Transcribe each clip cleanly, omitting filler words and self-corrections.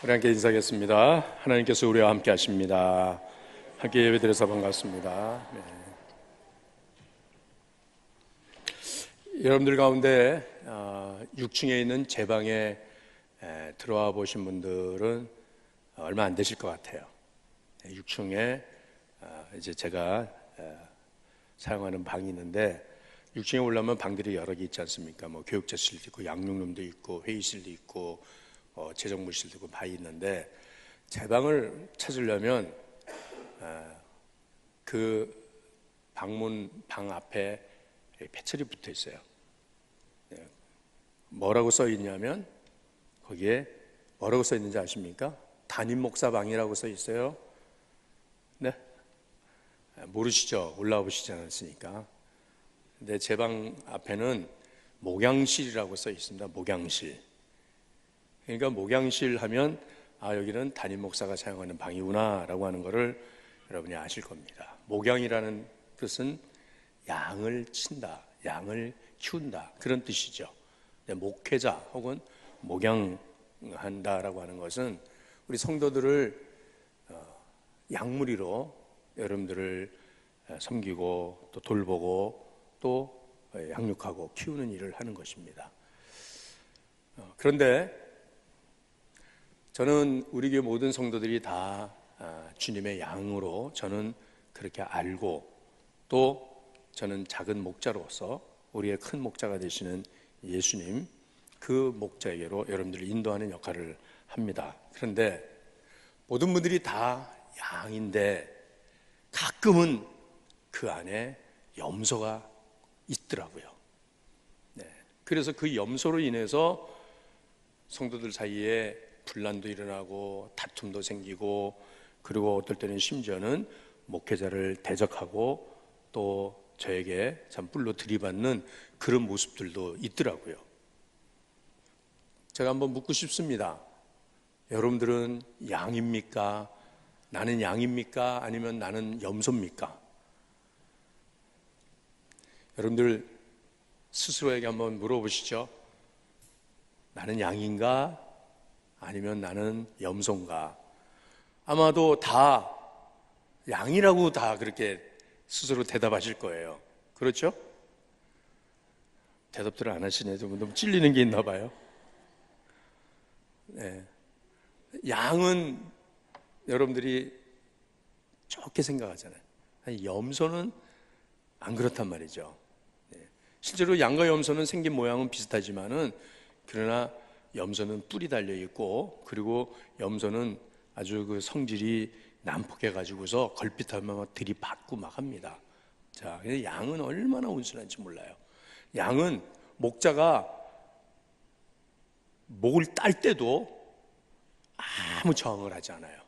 우리 함께 인사하겠습니다. 하나님께서 우리와 함께 하십니다. 함께 예배드려서 반갑습니다. 여러분들 가운데 6층에 있는 제 방에 들어와 보신 분들은 얼마 안 되실 것 같아요. 6층에 이제 제가 사용하는 방이 있는데 6층에 올라오면 방들이 여러 개 있지 않습니까? 뭐 교육자실도 있고 양육룸도 있고 회의실도 있고 재정물실도 있고 다 있는데 제 방을 찾으려면 그 방 앞에 패철이 붙어 있어요. 뭐라고 써 있냐면 거기에 뭐라고 써 있는지 아십니까? 담임 목사 방이라고 써 있어요. 네? 모르시죠? 올라와 보시지 않았으니까. 근데 제 방 앞에는 목양실이라고 써 있습니다. 목양실. 그러니까 목양실 하면 여기는 담임 목사가 사용하는 방이구나 라고 하는 것을 여러분이 아실 겁니다. 목양이라는 뜻은 양을 친다, 양을 키운다 그런 뜻이죠. 목회자 혹은 목양한다라고 하는 것은 우리 성도들을 양무리로 여러분들을 섬기고 또 돌보고 또 양육하고 키우는 일을 하는 것입니다. 그런데 저는 우리 교회 모든 성도들이 다 주님의 양으로 저는 그렇게 알고 또 저는 작은 목자로서 우리의 큰 목자가 되시는 예수님 그 목자에게로 여러분들을 인도하는 역할을 합니다. 그런데 모든 분들이 다 양인데 가끔은 그 안에 염소가 있더라고요. 그래서 그 염소로 인해서 성도들 사이에 분란도 일어나고 다툼도 생기고 그리고 어떨 때는 심지어는 목회자를 대적하고 또 저에게 참 뿔로 들이받는 그런 모습들도 있더라고요. 제가 한번 묻고 싶습니다. 여러분들은 양입니까? 나는 양입니까? 아니면 나는 염소입니까? 여러분들 스스로에게 한번 물어보시죠. 나는 양인가? 아니면 나는 염소인가? 아마도 다 양이라고 다 그렇게 스스로 대답하실 거예요. 그렇죠? 대답들을 안 하시네. 좀 너무 찔리는 게 있나 봐요. 네. 양은 여러분들이 좋게 생각하잖아요. 염소는 안 그렇단 말이죠. 실제로 양과 염소는 생긴 모양은 비슷하지만은 그러나 염소는 뿔이 달려 있고 그리고 염소는 아주 그 성질이 난폭해 가지고서 걸핏하면 막 들이받고 막 합니다. 자, 근데 양은 얼마나 온순한지 몰라요. 양은 목자가 목을 딸 때도 아무 저항을 하지 않아요.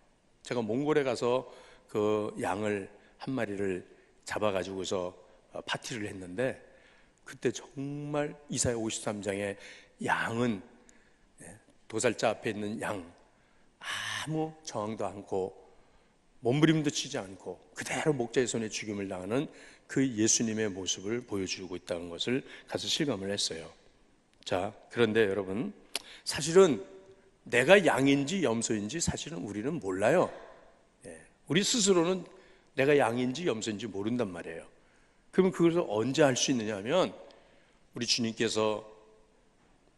제가 몽골에 가서 그 양을 한 마리를 잡아가지고서 파티를 했는데 그때 정말 이사야 53장에 양은 도살자 앞에 있는 양 아무 저항도 않고 몸부림도 치지 않고 그대로 목자의 손에 죽임을 당하는 그 예수님의 모습을 보여주고 있다는 것을 가서 실감을 했어요. 자, 그런데 여러분 사실은 내가 양인지 염소인지 사실은 우리는 몰라요. 우리 스스로는 내가 양인지 염소인지 모른단 말이에요. 그러면 그것을 언제 알 수 있느냐 하면 우리 주님께서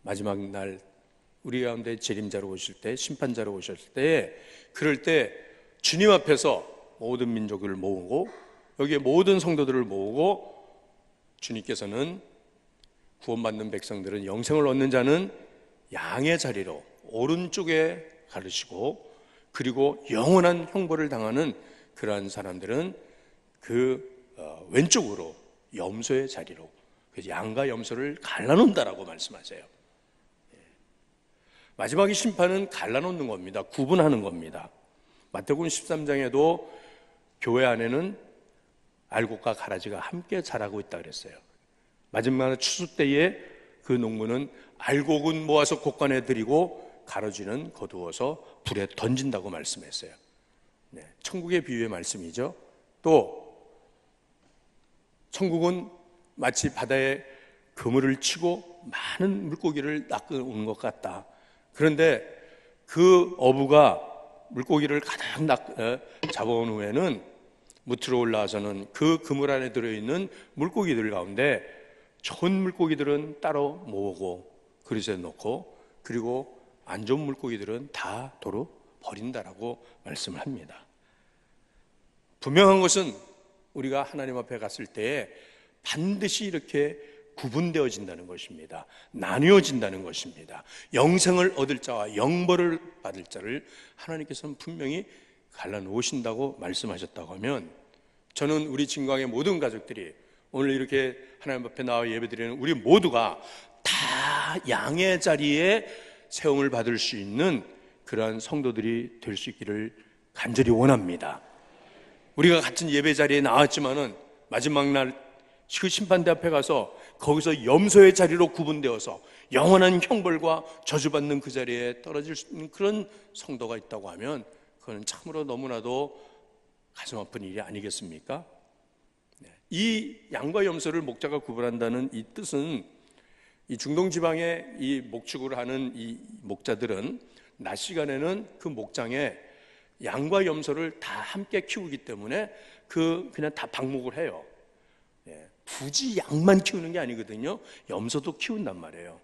마지막 날 우리 가운데 재림자로 오실 때 심판자로 오셨을 때 그럴 때 주님 앞에서 모든 민족을 모으고 여기에 모든 성도들을 모으고 주님께서는 구원받는 백성들은 영생을 얻는 자는 양의 자리로 오른쪽에 가르시고 그리고 영원한 형벌을 당하는 그러한 사람들은 그 왼쪽으로 염소의 자리로 그래서 양과 염소를 갈라놓는다라고 말씀하세요. 마지막의 심판은 갈라놓는 겁니다. 구분하는 겁니다. 마태복음 13장에도 교회 안에는 알곡과 가라지가 함께 자라고 있다 그랬어요. 마지막 추수 때에 그 농부는 알곡은 모아서 곳간에 들이고 가라지는 거두어서 불에 던진다고 말씀했어요. 천국의 비유의 말씀이죠. 또 천국은 마치 바다에 그물을 치고 많은 물고기를 낚아오는 것 같다. 그런데 그 어부가 물고기를 가득 잡아온 후에는 무트로 올라와서는 그 그물 안에 들어있는 물고기들 가운데 좋은 물고기들은 따로 모으고 그릇에 넣고, 그리고 안 좋은 물고기들은 다 도로 버린다라고 말씀을 합니다. 분명한 것은 우리가 하나님 앞에 갔을 때에 반드시 이렇게 구분되어진다는 것입니다. 나뉘어진다는 것입니다. 영생을 얻을 자와 영벌을 받을 자를 하나님께서는 분명히 갈라놓으신다고 말씀하셨다고 하면, 저는 우리 진광의 모든 가족들이 오늘 이렇게 하나님 앞에 나와 예배드리는 우리 모두가 다 양의 자리에 세움을 받을 수 있는 그러한 성도들이 될 수 있기를 간절히 원합니다. 우리가 같은 예배 자리에 나왔지만은 마지막 날 그 심판대 앞에 가서 거기서 염소의 자리로 구분되어서 영원한 형벌과 저주받는 그 자리에 떨어질 수 있는 그런 성도가 있다고 하면, 그건 참으로 너무나도 가슴 아픈 일이 아니겠습니까? 이 양과 염소를 목자가 구분한다는 이 뜻은, 이 중동 지방에 이 목축을 하는 이 목자들은 낮 시간에는 그 목장에 양과 염소를 다 함께 키우기 때문에 그냥 다 방목을 해요. 굳이 양만 키우는 게 아니거든요. 염소도 키운단 말이에요.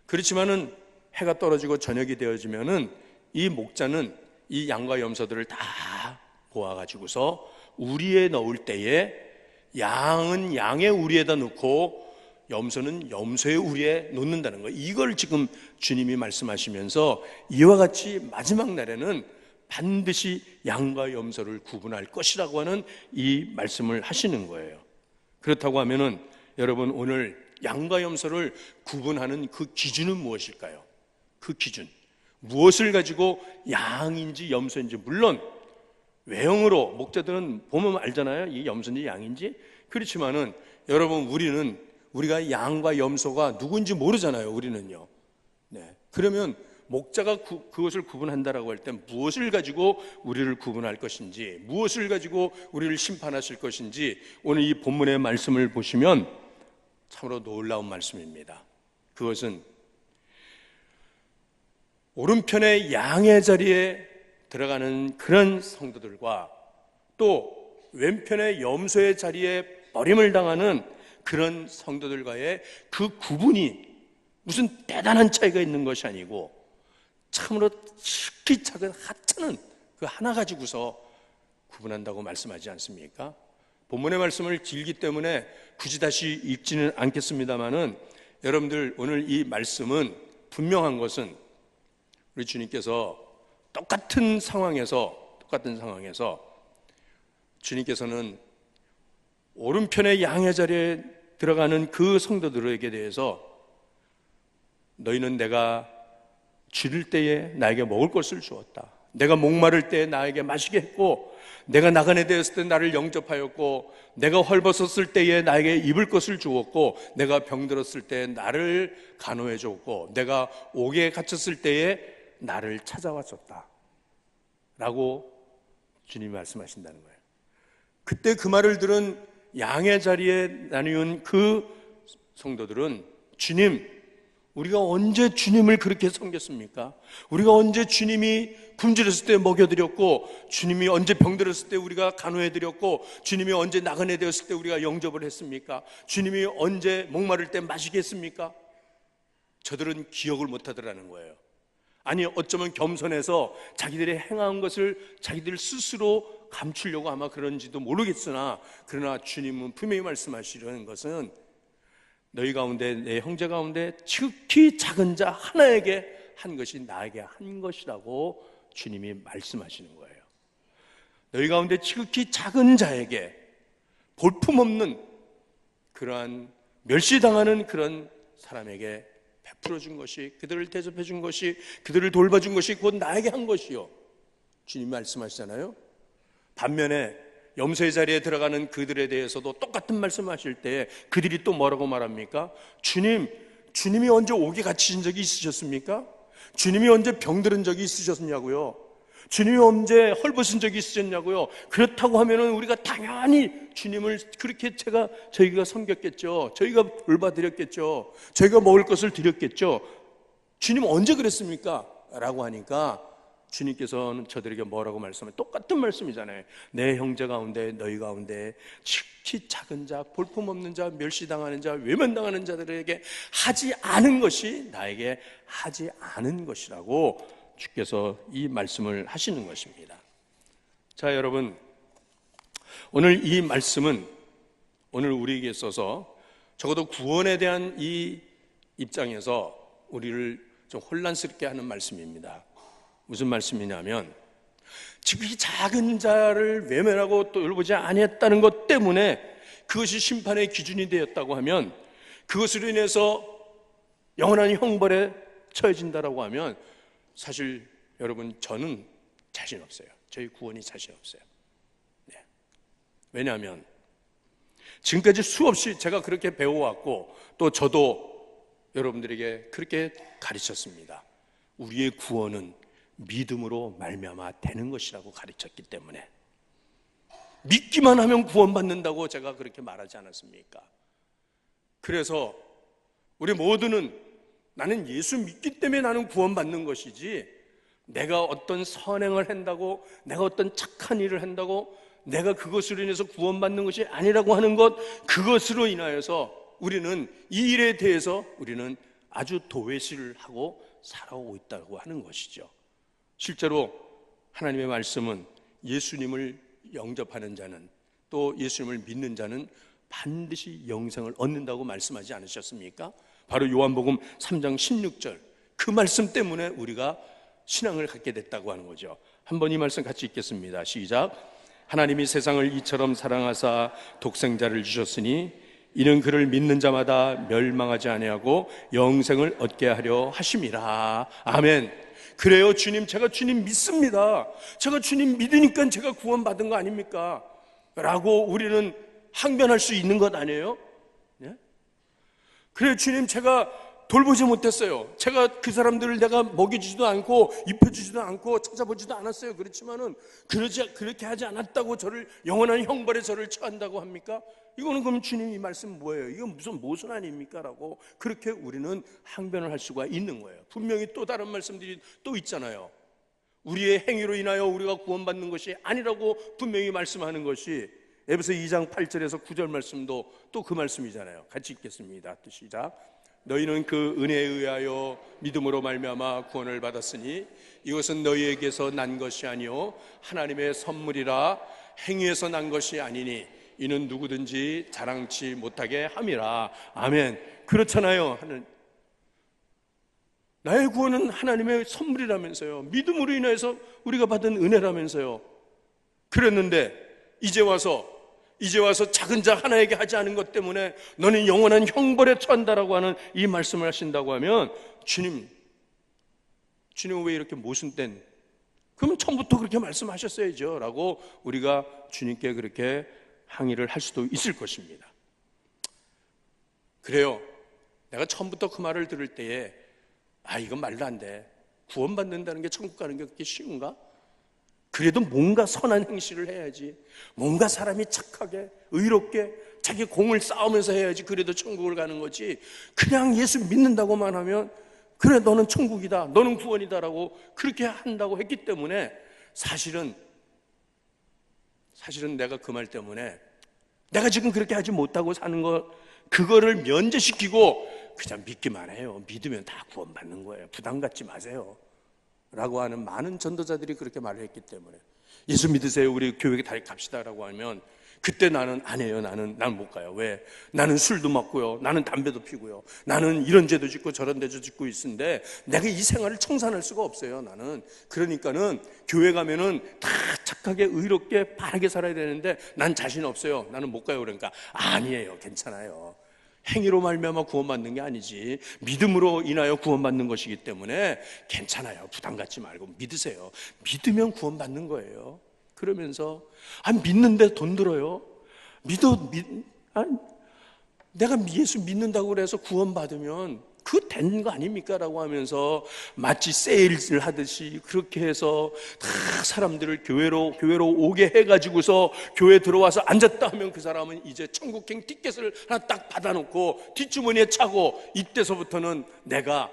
그렇지만은 해가 떨어지고 저녁이 되어지면은 이 목자는 이 양과 염소들을 다 모아가지고서 우리에 넣을 때에 양은 양의 우리에다 넣고 염소는 염소의 우리에 놓는다는 거예요. 이걸 지금 주님이 말씀하시면서 이와 같이 마지막 날에는 반드시 양과 염소를 구분할 것이라고 하는 이 말씀을 하시는 거예요. 그렇다고 하면은 여러분, 오늘 양과 염소를 구분하는 그 기준은 무엇일까요? 그 기준, 무엇을 가지고 양인지 염소인지, 물론 외형으로 목자들은 보면 알잖아요, 이게 염소인지 양인지. 그렇지만은 여러분, 우리가 양과 염소가 누구인지 모르잖아요, 우리는요. 그러면 목자가 그것을 구분한다라고 할 때 무엇을 가지고 우리를 구분할 것인지, 무엇을 가지고 우리를 심판하실 것인지, 오늘 이 본문의 말씀을 보시면 참으로 놀라운 말씀입니다. 그것은 오른편의 양의 자리에 들어가는 그런 성도들과 또 왼편의 염소의 자리에 버림을 당하는 그런 성도들과의 그 구분이 무슨 대단한 차이가 있는 것이 아니고, 참으로 쉽기 작은 하찮은 그 하나 가지고서 구분한다고 말씀하지 않습니까? 본문의 말씀을 길기 때문에 굳이 다시 읽지는 않겠습니다만은, 여러분들 오늘 이 말씀은 분명한 것은 우리 주님께서 똑같은 상황에서 주님께서는 오른편의 양의 자리에 들어가는 그 성도들에게 대해서 너희는 내가 줄일 때에 나에게 먹을 것을 주었다. 내가 목마를 때에 나에게 마시게 했고, 내가 나그네 되었을 때 나를 영접하였고, 내가 헐벗었을 때에 나에게 입을 것을 주었고, 내가 병들었을 때에 나를 간호해 줬고, 내가 옥에 갇혔을 때에 나를 찾아왔었다 라고 주님이 말씀하신다는 거예요. 그때 그 말을 들은 양의 자리에 나뉘은 그 성도들은, 주님, 우리가 언제 주님을 그렇게 섬겼습니까? 우리가 언제 주님이 굶주렸을 때 먹여드렸고, 주님이 언제 병들었을 때 우리가 간호해드렸고, 주님이 언제 나그네 되었을 때 우리가 영접을 했습니까? 주님이 언제 목마를 때 마시게 했습니까? 저들은 기억을 못하더라는 거예요. 아니, 어쩌면 겸손해서 자기들이 행한 것을 자기들 스스로 감추려고 아마 그런지도 모르겠으나, 그러나 주님은 분명히 말씀하시려는 것은 너희 가운데, 내 형제 가운데 지극히 작은 자 하나에게 한 것이 나에게 한 것이라고 주님이 말씀하시는 거예요. 너희 가운데 지극히 작은 자에게, 볼품없는 그러한 멸시당하는 그런 사람에게 베풀어 준 것이, 그들을 대접해 준 것이, 그들을 돌봐준 것이 곧 나에게 한 것이요, 주님이 말씀하시잖아요. 반면에 염소의 자리에 들어가는 그들에 대해서도 똑같은 말씀하실 때 그들이 또 뭐라고 말합니까? 주님이 언제 옥에 갇히신 적이 있으셨습니까? 주님이 언제 병들은 적이 있으셨냐고요? 주님이 언제 헐벗은 적이 있으셨냐고요? 그렇다고 하면은 우리가 당연히 주님을 그렇게 저희가 섬겼겠죠. 저희가 돌봐드렸겠죠. 저희가 먹을 것을 드렸겠죠. 주님 언제 그랬습니까? 라고 하니까 주님께서는 저들에게 뭐라고 말씀하세요? 똑같은 말씀이잖아요. 내 형제 가운데 너희 가운데 지극히 작은 자, 볼품없는 자, 멸시당하는 자, 외면당하는 자들에게 하지 않은 것이 나에게 하지 않은 것이라고 주께서 이 말씀을 하시는 것입니다. 자, 여러분, 오늘 이 말씀은 오늘 우리에게 있어서 적어도 구원에 대한 이 입장에서 우리를 좀 혼란스럽게 하는 말씀입니다. 무슨 말씀이냐면, 지금 이 작은 자를 외면하고 또 돌보지 아니했다는 것 때문에 그것이 심판의 기준이 되었다고 하면, 그것으로 인해서 영원한 형벌에 처해진다라고 하면, 사실 여러분, 저는 자신 없어요. 저희 구원이 자신 없어요. 네. 왜냐하면 지금까지 수없이 제가 그렇게 배워왔고, 또 저도 여러분들에게 그렇게 가르쳤습니다. 우리의 구원은 믿음으로 말미암아 되는 것이라고 가르쳤기 때문에, 믿기만 하면 구원받는다고 제가 그렇게 말하지 않았습니까? 그래서 우리 모두는 나는 예수 믿기 때문에 나는 구원받는 것이지, 내가 어떤 선행을 한다고, 내가 어떤 착한 일을 한다고 내가 그것으로 인해서 구원받는 것이 아니라고 하는 것, 그것으로 인하여서 우리는 이 일에 대해서 우리는 아주 도외시를 하고 살아오고 있다고 하는 것이죠. 실제로 하나님의 말씀은 예수님을 영접하는 자는, 또 예수님을 믿는 자는 반드시 영생을 얻는다고 말씀하지 않으셨습니까? 바로 요한복음 3장 16절, 그 말씀 때문에 우리가 신앙을 갖게 됐다고 하는 거죠. 한번 이 말씀 같이 읽겠습니다. 시작. 하나님이 세상을 이처럼 사랑하사 독생자를 주셨으니 이는 그를 믿는 자마다 멸망하지 아니하고 영생을 얻게 하려 하심이라. 아멘. 그래요, 주님, 제가 주님 믿습니다. 제가 주님 믿으니까 제가 구원받은 거 아닙니까? 라고 우리는 항변할 수 있는 것 아니에요? 네? 그래요, 주님, 제가 돌보지 못했어요. 제가 그 사람들을 내가 먹여주지도 않고 입혀주지도 않고 찾아보지도 않았어요. 그렇지만은 그렇게 하지 않았다고 저를 영원한 형벌에 저를 처한다고 합니까? 이거는 그럼 주님이 말씀 뭐예요? 이건 무슨 모순 아닙니까? 라고 그렇게 우리는 항변을 할 수가 있는 거예요. 분명히 또 다른 말씀들이 또 있잖아요. 우리의 행위로 인하여 우리가 구원받는 것이 아니라고 분명히 말씀하는 것이 에베소 2장 8절에서 9절 말씀도 또 그 말씀이잖아요. 같이 읽겠습니다. 또 시작. 너희는 그 은혜에 의하여 믿음으로 말미암아 구원을 받았으니 이것은 너희에게서 난 것이 아니요 하나님의 선물이라. 행위에서 난 것이 아니니 이는 누구든지 자랑치 못하게 함이라. 아멘. 그렇잖아요. 나의 구원은 하나님의 선물이라면서요. 믿음으로 인해서 우리가 받은 은혜라면서요. 그랬는데 이제 와서 작은 자 하나에게 하지 않은 것 때문에 너는 영원한 형벌에 처한다라고 하는 이 말씀을 하신다고 하면, 주님은 왜 이렇게 모순된, 그러면 처음부터 그렇게 말씀하셨어야죠 라고 우리가 주님께 그렇게 항의를 할 수도 있을 것입니다. 그래요, 내가 처음부터 그 말을 들을 때에 이건 말도 안 돼, 구원받는다는 게, 천국 가는 게 그렇게 쉬운가? 그래도 뭔가 선한 행실을 해야지, 뭔가 사람이 착하게 의롭게 자기 공을 쌓으면서 해야지 그래도 천국을 가는 거지, 그냥 예수 믿는다고만 하면 그래 너는 천국이다, 너는 구원이다라고 그렇게 한다고 했기 때문에 사실은 내가 그 말 때문에 내가 지금 그렇게 하지 못하고 사는 거, 그거를 면제시키고 그냥 믿기만 해요. 믿으면 다 구원받는 거예요. 부담 갖지 마세요 라고 하는 많은 전도자들이 그렇게 말을 했기 때문에, 예수 믿으세요, 우리 교회에 다 갑시다 라고 하면 그때 나는 안 해요. 나는 못 가요. 왜? 나는 술도 먹고요, 나는 담배도 피고요, 나는 이런 죄도 짓고 저런 죄도 짓고 있는데 내가 이 생활을 청산할 수가 없어요. 나는 그러니까는 교회 가면은 다 착하게 의롭게 바르게 살아야 되는데 난 자신 없어요. 나는 못 가요. 그러니까 아니에요, 괜찮아요. 행위로 말미암아 구원받는 게 아니지 믿음으로 인하여 구원받는 것이기 때문에 괜찮아요. 부담 갖지 말고 믿으세요. 믿으면 구원받는 거예요. 그러면서 믿는데 돈 들어요? 내가 예수 믿는다고 그래서 구원받으면 그거 된 거 아닙니까? 라고 하면서 마치 세일을 하듯이 그렇게 해서 다 사람들을 교회로 오게 해가지고서 교회 들어와서 앉았다 하면 그 사람은 이제 천국행 티켓을 하나 딱 받아놓고 뒷주머니에 차고, 이때서부터는 내가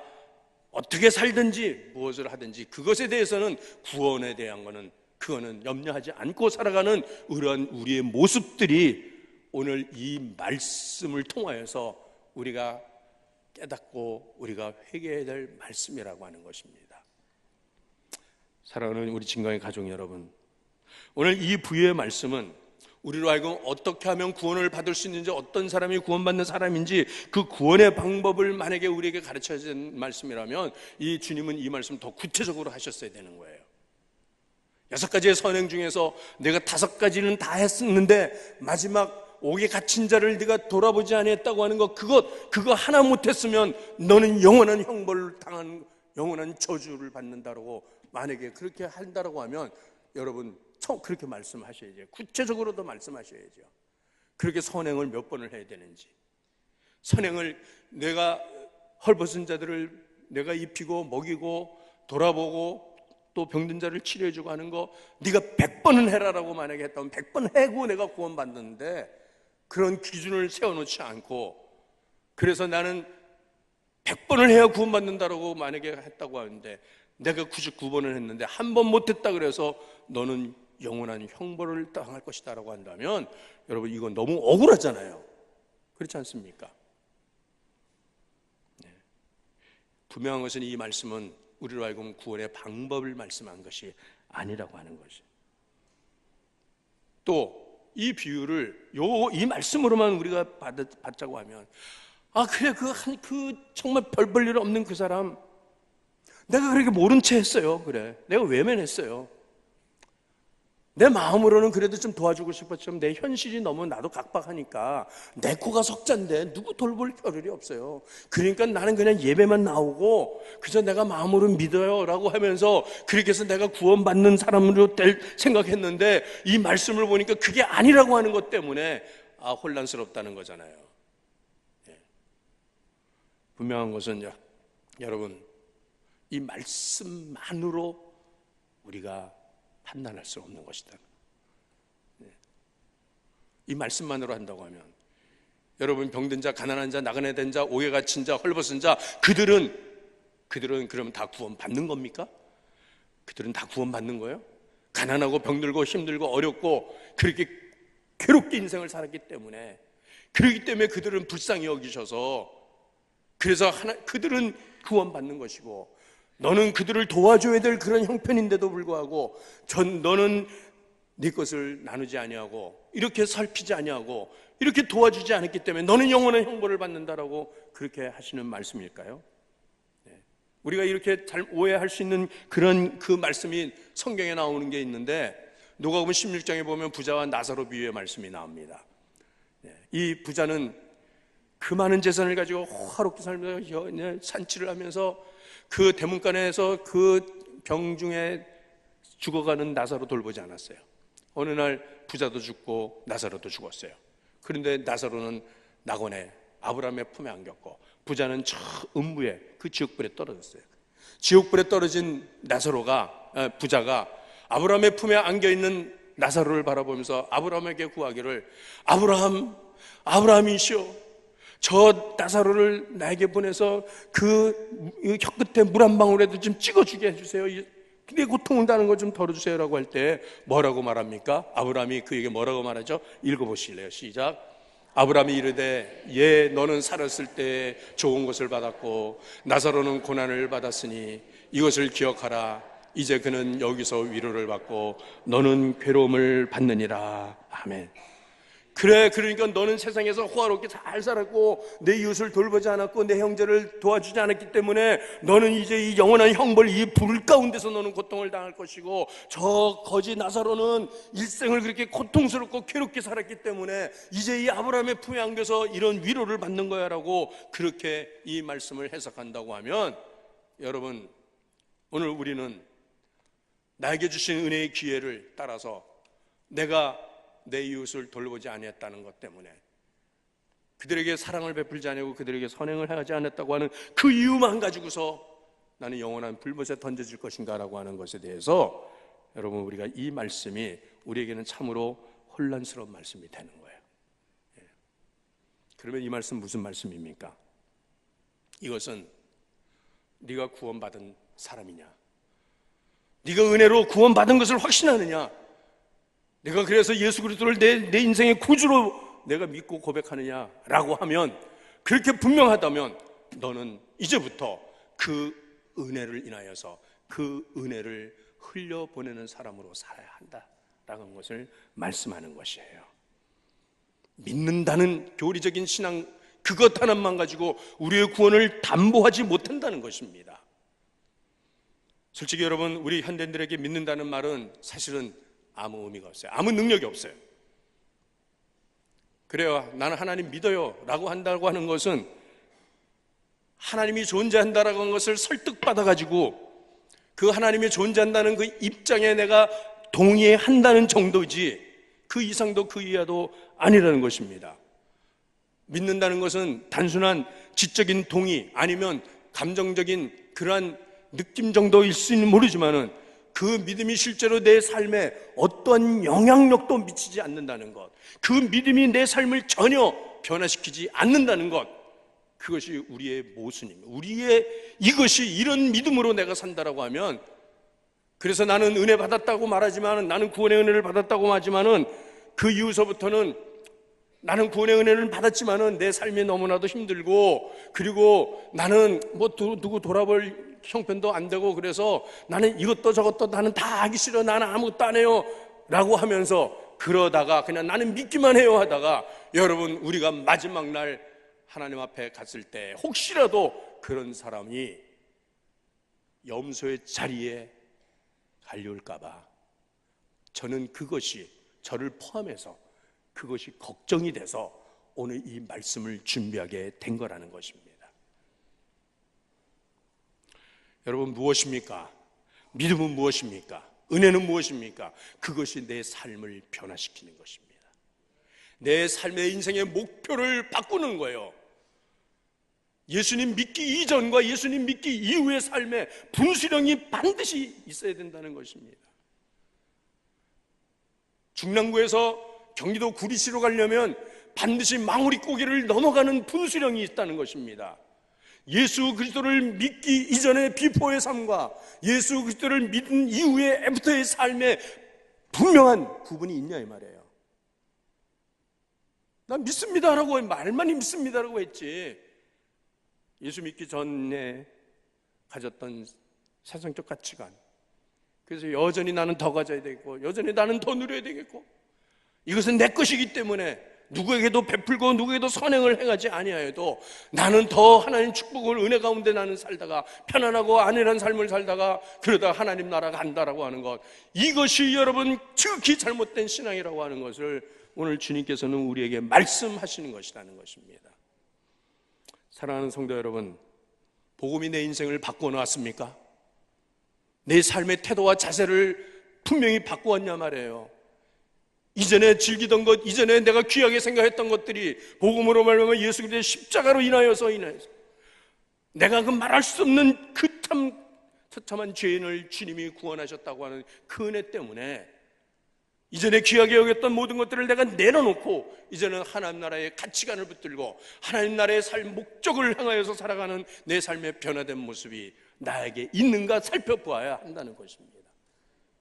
어떻게 살든지 무엇을 하든지 그것에 대해서는 구원에 대한 거는 그거는 염려하지 않고 살아가는 우리의 모습들이 오늘 이 말씀을 통하여서 우리가 깨닫고 우리가 회개해야 될 말씀이라고 하는 것입니다. 사랑하는 우리 진강의 가족 여러분, 오늘 이 부유의 말씀은 우리로 하여금 어떻게 하면 구원을 받을 수 있는지, 어떤 사람이 구원받는 사람인지 그 구원의 방법을 만약에 우리에게 가르쳐야 되는 말씀이라면 이 주님은 이 말씀 더 구체적으로 하셨어야 되는 거예요. 6가지의 선행 중에서 내가 5가지는 다 했었는데 마지막 옥에 갇힌 자를 네가 돌아보지 아니했다고 하는 것, 그거 하나 못했으면 너는 영원한 형벌을 당한, 영원한 저주를 받는다라고, 만약에 그렇게 한다라고 하면 여러분 그렇게 말씀하셔야죠. 구체적으로도 말씀하셔야죠. 그렇게 선행을 몇 번을 해야 되는지, 선행을 내가 헐벗은 자들을 내가 입히고 먹이고 돌아보고 또 병든 자를 치료해주고 하는 거 네가 100번은 해라라고 만약에 했다면 100번 해고 내가 구원받는데, 그런 기준을 세워놓지 않고 그래서 나는 100번을 해야 구원받는다라고 만약에 했다고 하는데 내가 99번을 했는데 한 번 못했다 그래서 너는 영원한 형벌을 당할 것이다 라고 한다면 여러분 이건 너무 억울하잖아요. 그렇지 않습니까? 네. 분명한 것은 이 말씀은 우리로 하여금 구원의 방법을 말씀한 것이 아니라고 하는 것이. 또 이 비유를 이 말씀으로만 우리가 받자고 하면, 그래 그 정말 별 볼 일 없는 그 사람 내가 그렇게 모른 채 했어요. 그래 내가 외면했어요. 내 마음으로는 그래도 좀 도와주고 싶었지만 내 현실이 너무 나도 각박하니까 내 코가 석잔데 누구 돌볼 겨를이 없어요. 그러니까 나는 그냥 예배만 나오고 그저 내가 마음으로 믿어요 라고 하면서 그렇게 해서 내가 구원받는 사람으로 될 생각했는데 이 말씀을 보니까 그게 아니라고 하는 것 때문에 혼란스럽다는 거잖아요. 예. 분명한 것은 여러분 이 말씀만으로 우리가 판단할 수 없는 것이다. 이 말씀만으로 한다고 하면 여러분 병든 자, 가난한 자, 나그네 된 자, 옥에 갇힌 자, 헐벗은 자 그들은 그러면 다 구원받는 겁니까? 그들은 다 구원받는 거예요? 가난하고 병들고 힘들고 어렵고 그렇게 괴롭게 인생을 살았기 때문에, 그렇기 때문에 그들은 불쌍히 여기셔서 그래서 그들은 구원받는 것이고, 너는 그들을 도와줘야 될 그런 형편인데도 불구하고 너는 네 것을 나누지 아니하고 이렇게 살피지 아니하고 이렇게 도와주지 않았기 때문에 너는 영원한 형벌을 받는다라고 그렇게 하시는 말씀일까요? 네. 우리가 이렇게 잘 오해할 수 있는 그런 그 말씀이 성경에 나오는 게 있는데, 누가복음 16장에 보면 부자와 나사로 비유의 말씀이 나옵니다. 네. 이 부자는 그 많은 재산을 가지고 호화롭게 살면서 산치를 하면서 그 대문간에서 그 병중에 죽어가는 나사로 돌보지 않았어요. 어느 날 부자도 죽고 나사로도 죽었어요. 그런데 나사로는 낙원에 아브라함의 품에 안겼고 부자는 저 음부에 그 지옥불에 떨어졌어요. 지옥불에 떨어진 부자가 아브라함의 품에 안겨있는 나사로를 바라보면서 아브라함에게 구하기를, 아브라함이시여, 저 나사로를 나에게 보내서 그 혀끝에 물 한 방울에도 좀 찍어주게 해주세요. 내 고통을 다는 걸 좀 덜어주세요라고 할 때 뭐라고 말합니까? 아브라함이 그에게 뭐라고 말하죠? 읽어보실래요? 시작. 아브라함이 이르되 너는 살았을 때 좋은 것을 받았고 나사로는 고난을 받았으니 이것을 기억하라. 이제 그는 여기서 위로를 받고 너는 괴로움을 받느니라. 아멘. 그래, 그러니까 너는 세상에서 호화롭게 잘 살았고 내 이웃을 돌보지 않았고 내 형제를 도와주지 않았기 때문에 너는 이제 이 영원한 형벌, 이 불 가운데서 너는 고통을 당할 것이고, 저 거지 나사로는 일생을 그렇게 고통스럽고 괴롭게 살았기 때문에 이제 이 아브라함의 품에 안겨서 이런 위로를 받는 거야 라고 그렇게 이 말씀을 해석한다고 하면, 여러분 오늘 우리는 나에게 주신 은혜의 기회를 따라서 내가 내 이웃을 돌보지 아니했다는 것 때문에, 그들에게 사랑을 베풀지 아니하고 그들에게 선행을 하지 않았다고 하는 그 이유만 가지고서 나는 영원한 불못에 던져질 것인가 라고 하는 것에 대해서 여러분 우리가 이 말씀이 우리에게는 참으로 혼란스러운 말씀이 되는 거예요. 그러면 이 말씀 무슨 말씀입니까? 이것은 네가 구원받은 사람이냐? 네가 은혜로 구원받은 것을 확신하느냐? 내가 그래서 예수 그리스도를 내 인생의 구주로 내가 믿고 고백하느냐라고 하면, 그렇게 분명하다면 너는 이제부터 그 은혜를 인하여서 그 은혜를 흘려보내는 사람으로 살아야 한다라는 것을 말씀하는 것이에요. 믿는다는 교리적인 신앙 그것 하나만 가지고 우리의 구원을 담보하지 못한다는 것입니다. 솔직히 여러분, 우리 현대인들에게 믿는다는 말은 사실은 아무 의미가 없어요. 아무 능력이 없어요. 그래요, 나는 하나님 믿어요 라고 한다고 하는 것은 하나님이 존재한다라고 하는 것을 설득받아가지고 그 하나님이 존재한다는 그 입장에 내가 동의한다는 정도지 그 이상도 그 이하도 아니라는 것입니다. 믿는다는 것은 단순한 지적인 동의 아니면 감정적인 그러한 느낌 정도일 수는 모르지만은 그 믿음이 실제로 내 삶에 어떠한 영향력도 미치지 않는다는 것, 그 믿음이 내 삶을 전혀 변화시키지 않는다는 것, 그것이 우리의 모순입니다. 이것이 이런 믿음으로 내가 산다라고 하면, 그래서 나는 은혜 받았다고 말하지만, 나는 구원의 은혜를 받았다고 하지만은 그 이후서부터는 나는 구원의 은혜를 받았지만은 내 삶이 너무나도 힘들고, 그리고 나는 누구 돌아볼 형편도 안 되고, 그래서 나는 이것도 저것도 나는 다 하기 싫어, 나는 아무것도 안 해요 라고 하면서 그러다가 그냥 나는 믿기만 해요 하다가, 여러분, 우리가 마지막 날 하나님 앞에 갔을 때 혹시라도 그런 사람이 염소의 자리에 갈려올까 봐 저는 그것이, 저를 포함해서 그것이 걱정이 돼서 오늘 이 말씀을 준비하게 된 거라는 것입니다. 여러분, 무엇입니까? 믿음은 무엇입니까? 은혜는 무엇입니까? 그것이 내 삶을 변화시키는 것입니다. 내 삶의 인생의 목표를 바꾸는 거예요. 예수님 믿기 이전과 예수님 믿기 이후의 삶에 분수령이 반드시 있어야 된다는 것입니다. 중랑구에서 경기도 구리시로 가려면 반드시 망우리 고개를 넘어가는 분수령이 있다는 것입니다. 예수 그리스도를 믿기 이전의 비포의 삶과 예수 그리스도를 믿은 이후의 애프터의 삶에 분명한 구분이 있냐 이 말이에요. 난 믿습니다라고 말만 믿습니다라고 했지, 예수 믿기 전에 가졌던 세상적 가치관, 그래서 여전히 나는 더 가져야 되겠고 여전히 나는 더 누려야 되겠고 이것은 내 것이기 때문에 누구에게도 베풀고 누구에게도 선행을 행하지 아니하여도 나는 더 하나님 축복을 은혜 가운데 나는 살다가 편안하고 안일한 삶을 살다가 그러다 하나님 나라 간다라고 하는 것, 이것이 여러분 지극히 잘못된 신앙이라고 하는 것을 오늘 주님께서는 우리에게 말씀하시는 것이라는 것입니다. 사랑하는 성도 여러분, 복음이 내 인생을 바꾸어 놨습니까? 내 삶의 태도와 자세를 분명히 바꾸었냐 말이에요. 이전에 즐기던 것, 이전에 내가 귀하게 생각했던 것들이 복음으로 말하면 예수 그리스도의 십자가로 인하여서 내가 그 말할 수 없는 그 처참한 죄인을 주님이 구원하셨다고 하는 그 은혜 때문에 이전에 귀하게 여겼던 모든 것들을 내가 내려놓고 이제는 하나님 나라의 가치관을 붙들고 하나님 나라의 삶 목적을 향하여서 살아가는 내 삶의 변화된 모습이 나에게 있는가 살펴보아야 한다는 것입니다.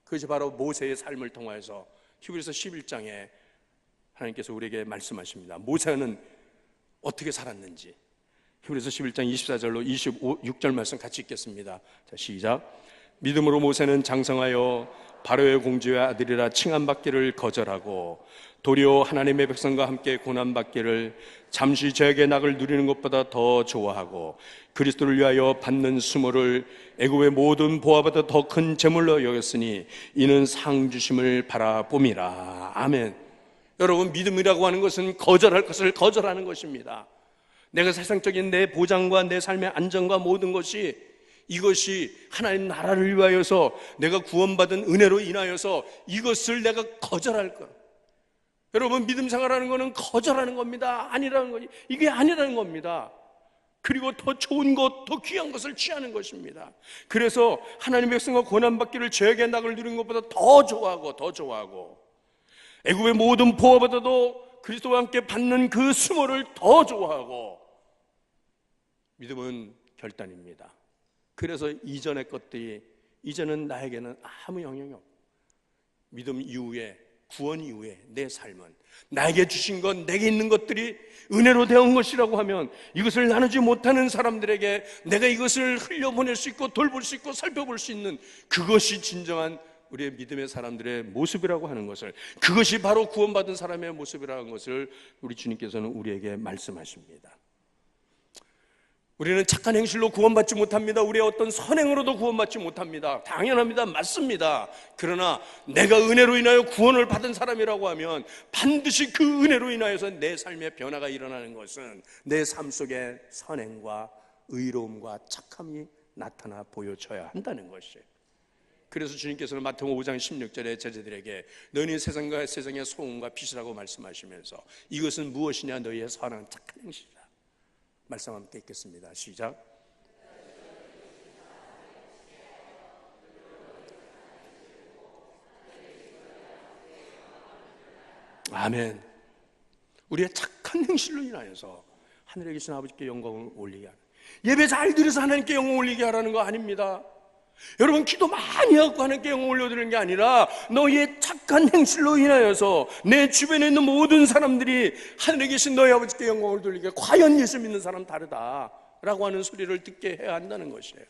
그것이 바로 모세의 삶을 통하여서 히브리서 11장에 하나님께서 우리에게 말씀하십니다. 모세는 어떻게 살았는지. 히브리서 11장 24절로 26절 말씀 같이 읽겠습니다. 자, 시작. 믿음으로 모세는 장성하여 바로의 공주의 아들이라 칭함받기를 거절하고 도리어 하나님의 백성과 함께 고난받기를 잠시 죄악의 낙을 누리는 것보다 더 좋아하고 그리스도를 위하여 받는 수모를 애굽의 모든 보화보다 더 큰 재물로 여겼으니 이는 상 주심을 바라봄이라. 아멘. 여러분, 믿음이라고 하는 것은 거절할 것을 거절하는 것입니다. 내가 세상적인 내 보장과 내 삶의 안정과 모든 것이, 이것이 하나님 나라를 위하여서 내가 구원받은 은혜로 인하여서 이것을 내가 거절할 것. 여러분, 믿음 생활하는 것은 거절하는 겁니다. 아니라는 거지. 이게 아니라는 겁니다. 그리고 더 좋은 것, 더 귀한 것을 취하는 것입니다. 그래서 하나님의 백성과 고난받기를 죄악의 낙을 누리는 것보다 더 좋아하고 애굽의 모든 보화보다도 그리스도와 함께 받는 그 수모를 더 좋아하고, 믿음은 결단입니다. 그래서 이전의 것들이 이제는 나에게는 아무 영향이 없고, 믿음 이후에, 구원 이후에 내 삶은 나에게 주신 것, 내게 있는 것들이 은혜로 되어온 것이라고 하면 이것을 나누지 못하는 사람들에게 내가 이것을 흘려보낼 수 있고 돌볼 수 있고 살펴볼 수 있는, 그것이 진정한 우리의 믿음의 사람들의 모습이라고 하는 것을, 그것이 바로 구원받은 사람의 모습이라는 것을 우리 주님께서는 우리에게 말씀하십니다. 우리는 착한 행실로 구원받지 못합니다. 우리의 어떤 선행으로도 구원받지 못합니다. 당연합니다. 맞습니다. 그러나 내가 은혜로 인하여 구원을 받은 사람이라고 하면 반드시 그 은혜로 인하여서 내 삶의 변화가 일어나는 것은 내 삶 속에 선행과 의로움과 착함이 나타나 보여져야 한다는 것이에요. 그래서 주님께서는 마태복음 5장 16절에 제자들에게 너희는 세상과 세상의 소금과 빛이라고 말씀하시면서 이것은 무엇이냐, 너희의 선한 착한 행실이다 말씀 함께 읽겠습니다. 시작. 아멘. 우리의 착한 행실로 인하여서 하늘에 계신 아버지께 영광을 올리게 하는, 예배 잘 드려서 하나님께 영광 올리게 하라는 거 아닙니다. 여러분 기도 많이 하고 하나님께 영광 올려드리는 게 아니라 너희의 착한 행실로 인하여서 내 주변에 있는 모든 사람들이 하늘에 계신 너희 아버지께 영광을 돌리게, 과연 예수 믿는 사람 다르다라고 하는 소리를 듣게 해야 한다는 것이에요.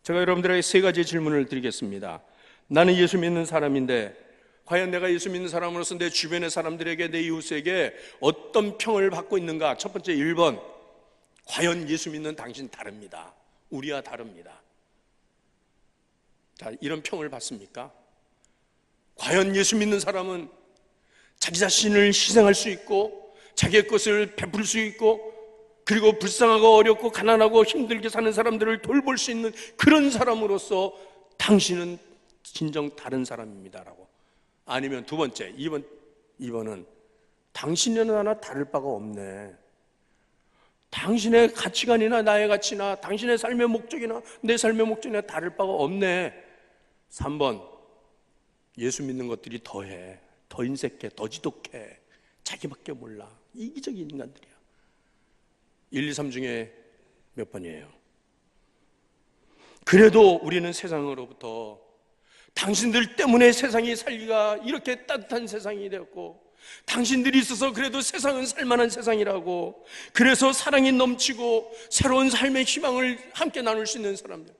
제가 여러분들에게 세 가지 질문을 드리겠습니다. 나는 예수 믿는 사람인데 과연 내가 예수 믿는 사람으로서 내 주변의 사람들에게, 내 이웃에게 어떤 평을 받고 있는가? 첫 번째 1번, 과연 예수 믿는 당신 다릅니다. 우리와 다릅니다. 자, 이런 평을 받습니까? 과연 예수 믿는 사람은 자기 자신을 희생할 수 있고 자기의 것을 베풀 수 있고, 그리고 불쌍하고 어렵고 가난하고 힘들게 사는 사람들을 돌볼 수 있는 그런 사람으로서 당신은 진정 다른 사람입니다라고. 아니면 두 번째 2번은 당신이나 나나 다를 바가 없네. 당신의 가치관이나 나의 가치나 당신의 삶의 목적이나 내 삶의 목적이나 다를 바가 없네. 3번, 예수 믿는 것들이 더해, 더 인색해, 더 지독해, 자기밖에 몰라, 이기적인 인간들이야. 1, 2, 3 중에 몇 번이에요? 그래도 우리는 세상으로부터 당신들 때문에 세상이 살기가 이렇게 따뜻한 세상이 되었고, 당신들이 있어서 그래도 세상은 살만한 세상이라고, 그래서 사랑이 넘치고 새로운 삶의 희망을 함께 나눌 수 있는 사람들,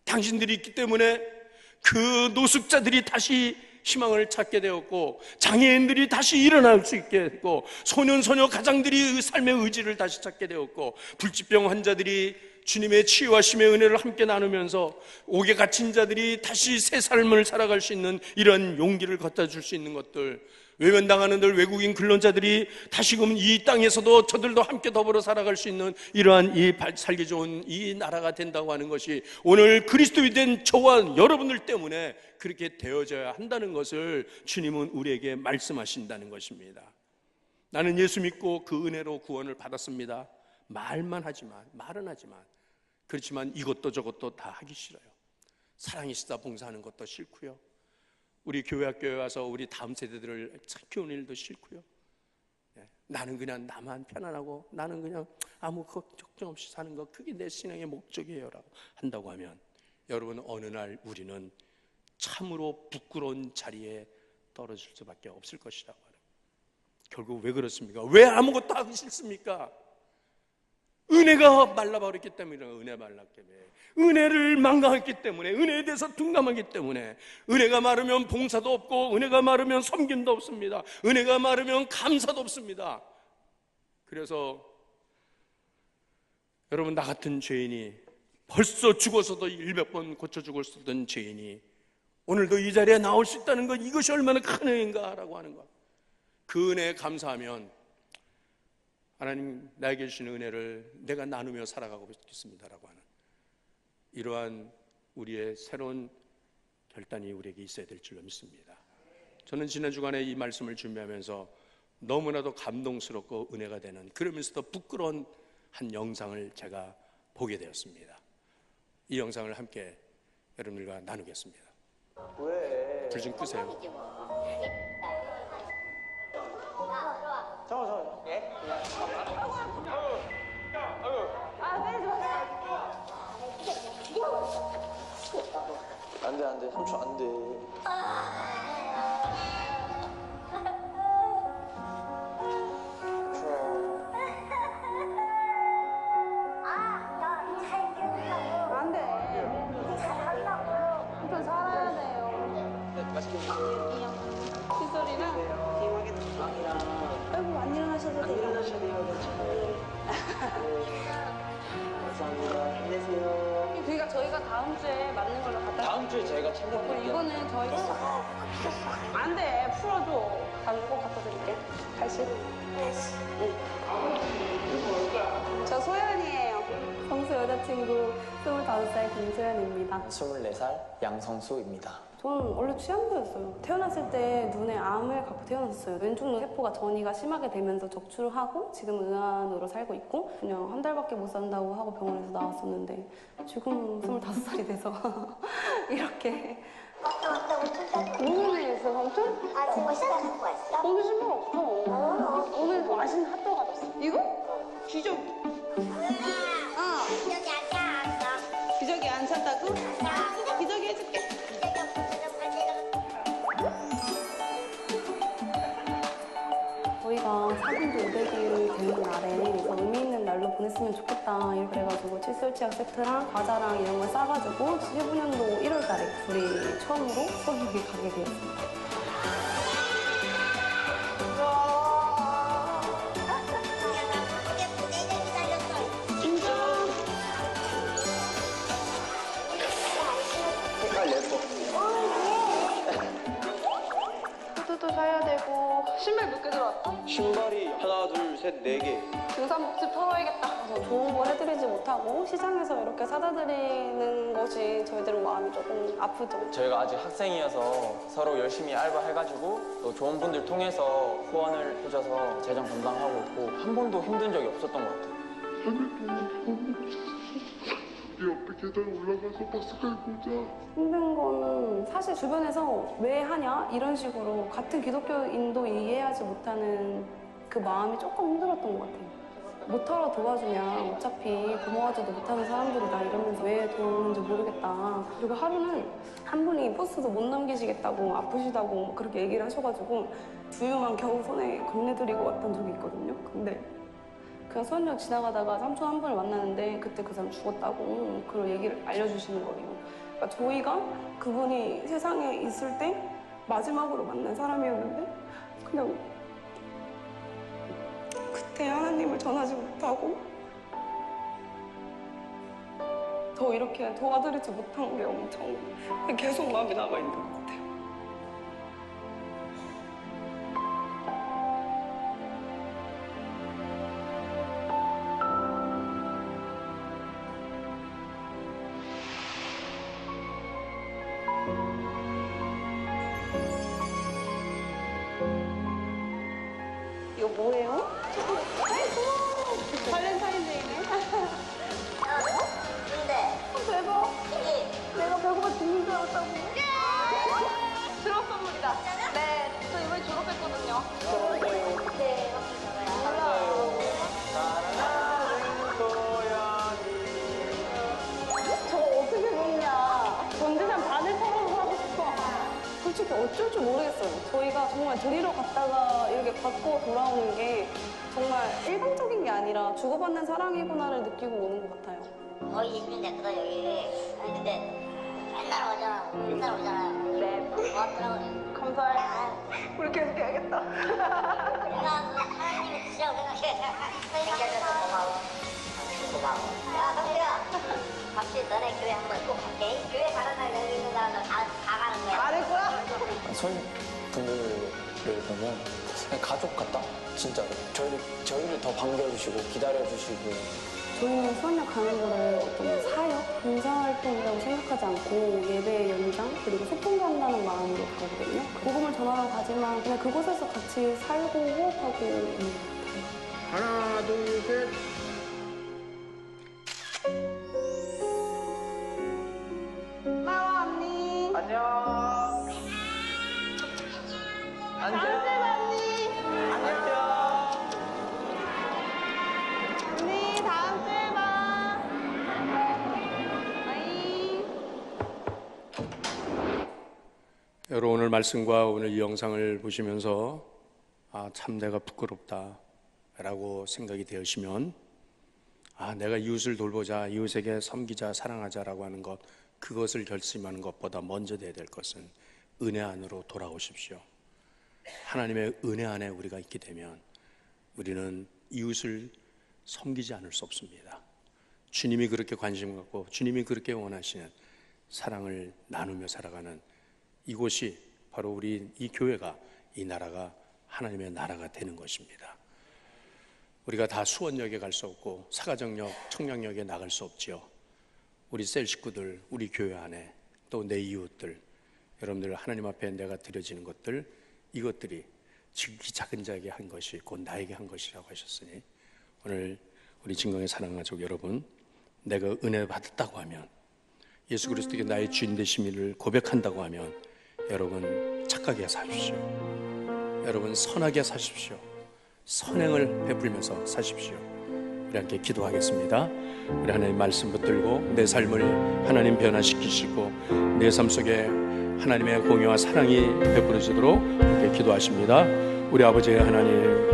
당신들이 있기 때문에 그 노숙자들이 다시 희망을 찾게 되었고, 장애인들이 다시 일어날 수 있게 됐고, 소년 소녀 가장들이 삶의 의지를 다시 찾게 되었고, 불치병 환자들이 주님의 치유하심의 은혜를 함께 나누면서 옥에 갇힌 자들이 다시 새 삶을 살아갈 수 있는 이런 용기를 갖다 줄 수 있는 것들, 외면당하는 외국인 근로자들이 다시금 이 땅에서도 저들도 함께 더불어 살아갈 수 있는 이러한 이 살기 좋은 이 나라가 된다고 하는 것이 오늘 그리스도인이 된 저와 여러분들 때문에 그렇게 되어져야 한다는 것을 주님은 우리에게 말씀하신다는 것입니다. 나는 예수 믿고 그 은혜로 구원을 받았습니다. 말은 하지만 그렇지만 이것도 저것도 다 하기 싫어요. 사랑이시다 봉사하는 것도 싫고요, 우리 교회 학교에 와서 우리 다음 세대들을 키우는 일도 싫고요, 나는 그냥 나만 편안하고 나는 그냥 아무 걱정 없이 사는 거, 그게 내 신앙의 목적이에요 라고 한다고 하면, 여러분 어느 날 우리는 참으로 부끄러운 자리에 떨어질 수밖에 없을 것이라고 하는. 결국 왜 그렇습니까? 왜 아무것도 하기 싫습니까? 은혜가 말라버렸기 때문에, 은혜 말랐기 때문에, 은혜를 망각했기 때문에, 은혜에 대해서 둔감하기 때문에. 은혜가 마르면 봉사도 없고, 은혜가 마르면 섬김도 없습니다. 은혜가 마르면 감사도 없습니다. 그래서 여러분, 나 같은 죄인이, 벌써 죽어서도 100번 고쳐 죽었었던 죄인이 오늘도 이 자리에 나올 수 있다는 것, 이것이 얼마나 큰 은혜인가라고 하는 것. 그 은혜에 감사하면 하나님 나에게 주시는 은혜를 내가 나누며 살아가고 있겠습니다라고 하는 이러한 우리의 새로운 결단이 우리에게 있어야 될 줄로 믿습니다. 저는 지난 주간에 이 말씀을 준비하면서 너무나도 감동스럽고 은혜가 되는, 그러면서도 부끄러운 한 영상을 제가 보게 되었습니다. 이 영상을 함께 여러분들과 나누겠습니다. 왜? 불 좀 끄세요. 잠깐만. 예? 안 돼, 안 돼. 삼촌 안 돼. 안 돼. 삼촌 살아야 돼요. 맛있게 드세요. 칫솔이랑 아이고 안 일어나셔도 돼요. 일어나셔야 돼요. 괜찮아요. 감사합니다. 힘내세요. 그러니까 저희가 다음 주에 맞는 걸로 갖다 다음 주에 저희가 그리고 챙겨드릴게요. 이거는 저희가 안 돼. 풀어줘. 가지고 갖다 드릴게. 80. 응. 저 소연이에요. 성수 여자친구 25살 김소연입니다. 24살 양성수입니다. 저는 원래 취향도였어요. 태어났을 때 눈에 암을 갖고 태어났어요. 왼쪽 눈 세포가 전이가 심하게 되면서 적출을 하고 지금 의안으로 살고 있고 그냥 한 달밖에 못 산다고 하고 병원에서 나왔었는데 지금 25살이 돼서 이렇게 무슨 일 있어, 삼촌? 아, 지금 시간 갖고 왔어? 오늘 신발 없어. 오늘 맛있는 핫도그 가졌어. 이거? 기저귀. 여기 앉아. 기저귀 안 찼다고? 기저귀 해줄게. 저희가 사귄 지 500일 되는 날에 그래서 의미 있는 날로 보냈으면 좋겠다 이렇게 해가지고 칫솔 치약 세트랑 과자랑 이런 걸 싸가지고 15년도 1월 달에 둘이 처음으로 수원역에 가게 되었습니다. 색깔 예뻐. 후드도 사야 되고 신발 몇 개 들어왔어? 신발이 하나, 둘, 셋, 네 개. 등산복집 털어야겠다. 그래서 좋은 걸 해드리지 못하고 시장에서 이렇게 사다 드리는 것이 저희들은 마음이 조금 아프죠. 저희가 아직 학생이어서 서로 열심히 알바해가지고 또 좋은 분들 통해서 후원을 해줘서 재정 담당하고 있고 한 번도 힘든 적이 없었던 것 같아요. 옆에 계단 올라가서 버스 끌고 오자. 힘든 거는 사실 주변에서 왜 하냐 이런 식으로 같은 기독교인도 이해하지 못하는 그 마음이 조금 힘들었던 것 같아요. 못하러 도와주냐 어차피 고마워하지도 못하는 사람들이다 이러면서 왜 도우는지 모르겠다. 그리고 하루는 한 분이 버스도 못 넘기시겠다고 아프시다고 그렇게 얘기를 하셔가지고 두유만 겨우 손에 건네드리고 왔던 적이 있거든요. 근데 그냥 수원역 지나가다가 삼촌 한 분을 만나는데 그때 그 사람 죽었다고 그런 얘기를 알려주시는 거예요. 그러니까 저희가 그분이 세상에 있을 때 마지막으로 만난 사람이었는데 그냥 그때 하나님을 전하지 못하고 더 이렇게 도와드리지 못한 게 엄청 계속 마음이 남아 있는 것 같아요. 이거 뭐예요? 발렌타인데이네. 근데 대박. 이게 내가 배고파 죽는 줄 알았다고. 졸업 선물이다. 네, 저 이번에 졸업했거든요. 그때 이렇게 저거야. 사랑하는 소연이 저거 어떻게 먹냐. 전재산 반을 털어서 하고 싶어. 솔직히 어쩔 줄 모르겠어요. 저희가 정말 드리러 갔다가 이렇게 받고 돌아오는 게 정말 일방적인 게 아니라 주고받는 사랑이구나를 느끼고 오는 것 같아요. 거의 20년 됐거든 여기. 아니 근데 맨날 오잖아. 맨날 오잖아요. 네. 고맙더라고요. 감사해요. 우리 계속 해야겠다. 내가 하나님을 진짜 생각해. 생겨줘서 고마워. 고마워. 야 성규야. 갑자기 너네 교회 한번 꼭 갈게. 교회 가는 날 여기 있는 사람들 다 가는 거야. 말할 거야? 손님분들을 보면 그냥 가족 같다. 진짜로. 저희를 더 반겨주시고 기다려주시고. 저희는 수원역 가는 거를 어떤 사역, 봉사활동이라고 생각하지 않고 예배의 연장, 그리고 소통도 한다는 마음으로 가거든요. 복음을 전하러 가지만 그냥 그곳에서 같이 살고 호흡하고 있는 것 같아요. 하나, 둘, 셋. 나와, 언니. 안녕. 안녕. 언니. 안녕. 언니, 다음 주에 봐. 바이. 여러분 오늘 말씀과 오늘 이 영상을 보시면서 참 내가 부끄럽다 라고 생각이 되시면 내가 이웃을 돌보자, 이웃에게 섬기자, 사랑하자라고 하는 것, 그것을 결심하는 것보다 먼저 돼야 될 것은 은혜 안으로 돌아오십시오. 하나님의 은혜 안에 우리가 있게 되면 우리는 이웃을 섬기지 않을 수 없습니다. 주님이 그렇게 관심 갖고 주님이 그렇게 원하시는 사랑을 나누며 살아가는 이곳이 바로 우리 이 교회가, 이 나라가 하나님의 나라가 되는 것입니다. 우리가 다 수원역에 갈 수 없고 사가정역, 청량역에 나갈 수 없지요. 우리 셀 식구들, 우리 교회 안에 또 내 이웃들, 여러분들 하나님 앞에 내가 드려지는 것들, 이것들이 지극히 작은 자에게 한 것이 곧 나에게 한 것이라고 하셨으니 오늘 우리 진경의 사랑하는 가족 여러분, 내가 은혜 받았다고 하면, 예수 그리스도께 나의 주인 되심을 고백한다고 하면 여러분 착하게 사십시오. 여러분 선하게 사십시오. 선행을 베풀면서 사십시오. 우리 함께 기도하겠습니다. 우리 하나님 말씀 붙들고 내 삶을 하나님 변화시키시고 내 삶 속에 하나님의 공의와 사랑이 베풀어지도록 함께 기도하십니다. 우리 아버지 하나님,